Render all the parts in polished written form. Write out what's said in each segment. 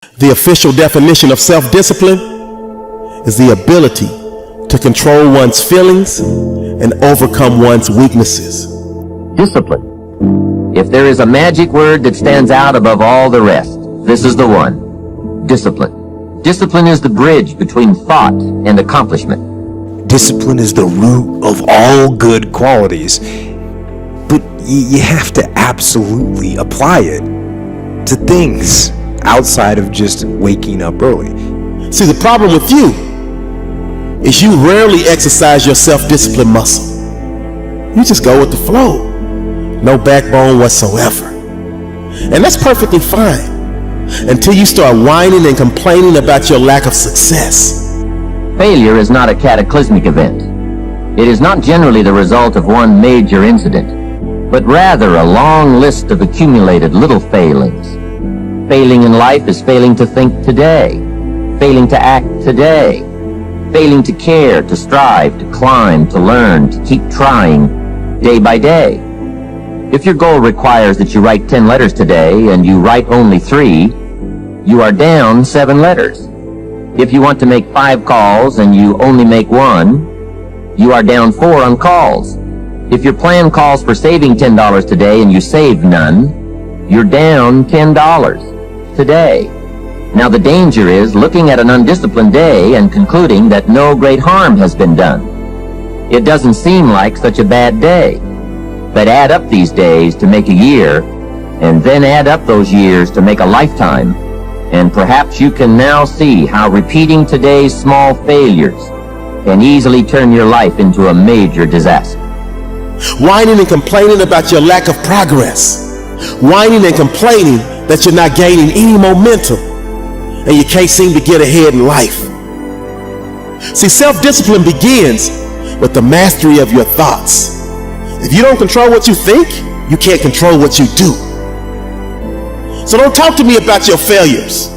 The official definition of self-discipline is the ability to control one's feelings and overcome one's weaknesses. Discipline. If there is a magic word that stands out above all the rest, this is the one. Discipline. Discipline is the bridge between thought and accomplishment. Discipline is the root of all good qualities, but you have to absolutely apply it to things outside of just waking up early. See, the problem with you is you rarely exercise your self-discipline muscle. You just go with the flow. No backbone whatsoever. And that's perfectly fine until you start whining and complaining about your lack of success. Failure is not a cataclysmic event. It is not generally the result of one major incident, but rather a long list of accumulated little failings. Failing in life is failing to think today, failing to act today, failing to care, to strive, to climb, to learn, to keep trying day by day. If your goal requires that you write 10 letters today and you write only 3, you are down 7 letters. If you want to make 5 calls and you only make 1, you are down 4 on calls. If your plan calls for saving $10 today and you save none, you're down $10 today. Now the danger is looking at an undisciplined day and concluding that no great harm has been done. It doesn't seem like such a bad day, but add up these days to make a year, and then add up those years to make a lifetime, and perhaps you can now see how repeating today's small failures can easily turn your life into a major disaster. Whining and complaining about your lack of progress. Whining and complaining that you're not gaining any momentum and you can't seem to get ahead in life. See, self-discipline begins with the mastery of your thoughts. If you don't control what you think, you can't control what you do. So don't talk to me about your failures.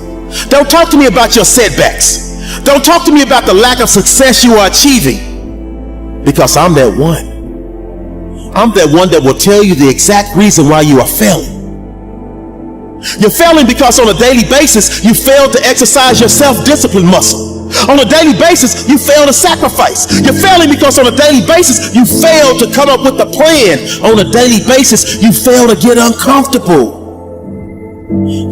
Don't talk to me about your setbacks. Don't talk to me about the lack of success you are achieving, because I'm that one. I'm that one that will tell you the exact reason why you are failing. You're failing because on a daily basis, you fail to exercise your self-discipline muscle. On a daily basis, you fail to sacrifice. You're failing because on a daily basis, you fail to come up with a plan. On a daily basis, you fail to get uncomfortable.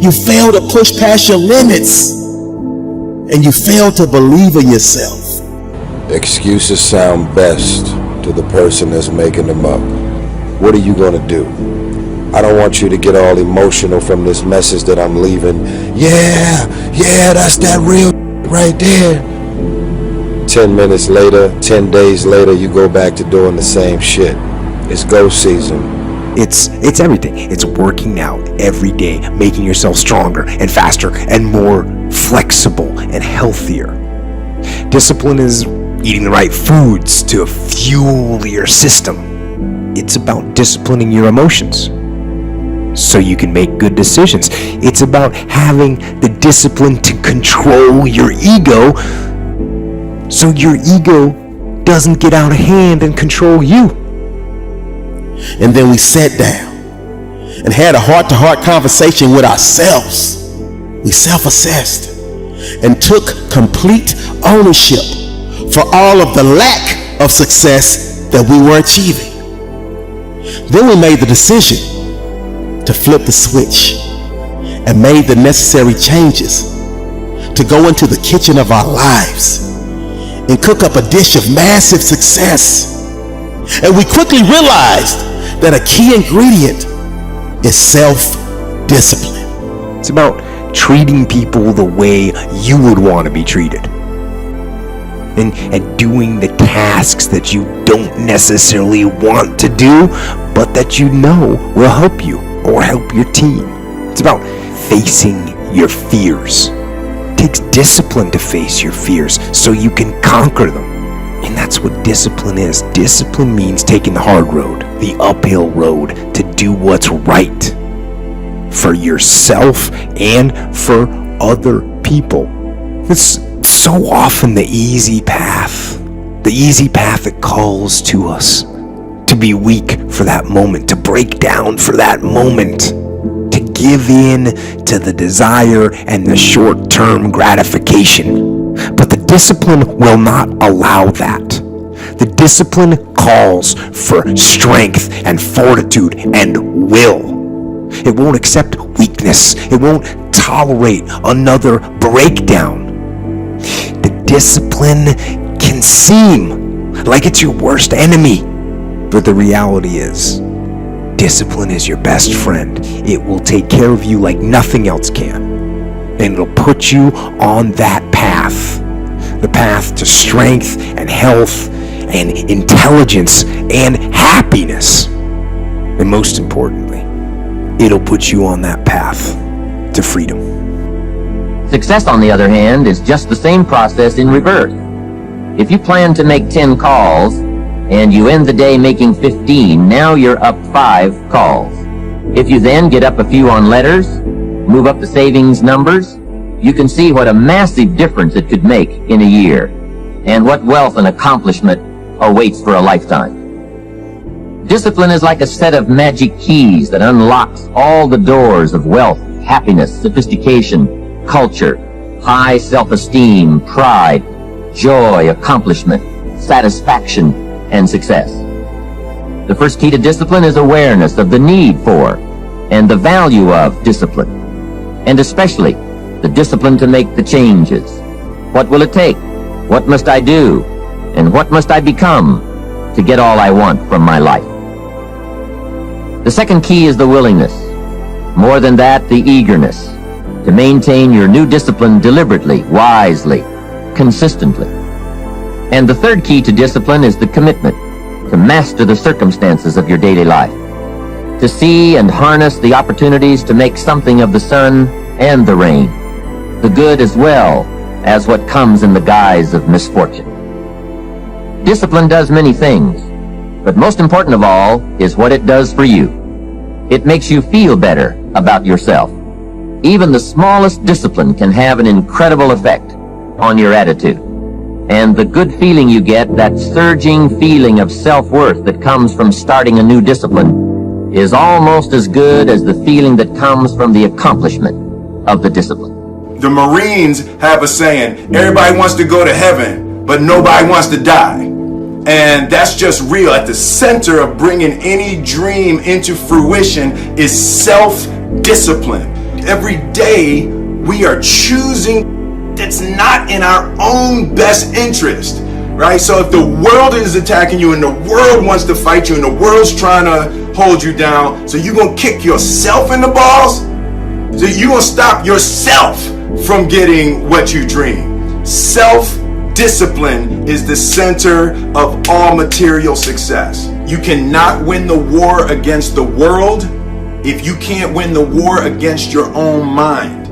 You fail to push past your limits. And you fail to believe in yourself. Excuses sound best to the person that's making them up. What are you going to do? I don't want you to get all emotional from this message that I'm leaving. Yeah, that's that real right there. 10 minutes later, 10 days later, you go back to doing the same shit. It's go season. It's everything. It's working out every day, making yourself stronger and faster and more flexible and healthier. Discipline is eating the right foods to fuel your system. It's about disciplining your emotions so you can make good decisions. It's about having the discipline to control your ego so your ego doesn't get out of hand and control you. And then we sat down and had a heart-to-heart conversation with ourselves. We self-assessed and took complete ownership for all of the lack of success that we were achieving. Then we made the decision to flip the switch and made the necessary changes to go into the kitchen of our lives and cook up a dish of massive success. And we quickly realized that a key ingredient is self-discipline. It's about treating people the way you would want to be treated. And doing the tasks that you don't necessarily want to do, but that you know will help you or help your team. It's about facing your fears. It takes discipline to face your fears so you can conquer them. And that's what discipline is. Discipline means taking the hard road, the uphill road, to do what's right for yourself and for other people. It's so often the easy path that calls to us to be weak for that moment, to break down for that moment, to give in to the desire and the short-term gratification. But the discipline will not allow that. The discipline calls for strength and fortitude and will. It won't accept weakness. It won't tolerate another breakdown. The discipline can seem like it's your worst enemy, but the reality is, discipline is your best friend. It will take care of you like nothing else can. And it'll put you on that path. The path to strength and health and intelligence and happiness. And most importantly, it'll put you on that path to freedom. Success, on the other hand, is just the same process in reverse. If you plan to make 10 calls and you end the day making 15, now you're up 5 calls. If you then get up a few on letters, move up the savings numbers, you can see what a massive difference it could make in a year, and what wealth and accomplishment awaits for a lifetime. Discipline is like a set of magic keys that unlocks all the doors of wealth, happiness, sophistication, culture, high self-esteem, pride, joy, accomplishment, satisfaction, and success. The first key to discipline is awareness of the need for and the value of discipline, and especially the discipline to make the changes. What will it take? What must I do? And what must I become to get all I want from my life? The second key is the willingness. More than that, the eagerness to maintain your new discipline deliberately, wisely, consistently. And the third key to discipline is the commitment to master the circumstances of your daily life, to see and harness the opportunities to make something of the sun and the rain, the good as well as what comes in the guise of misfortune. Discipline does many things, but most important of all is what it does for you. It makes you feel better about yourself. Even the smallest discipline can have an incredible effect on your attitude. And the good feeling you get, that surging feeling of self-worth that comes from starting a new discipline, is almost as good as the feeling that comes from the accomplishment of the discipline. The Marines have a saying, everybody wants to go to heaven, but nobody wants to die. And that's just real. At the center of bringing any dream into fruition is self-discipline. Every day we are choosing that's not in our own best interest, right? So if the world is attacking you and the world wants to fight you and the world's trying to hold you down, so you're going to kick yourself in the balls? So you're going to stop yourself from getting what you dream. Self-discipline is the center of all material success. You cannot win the war against the world if you can't win the war against your own mind.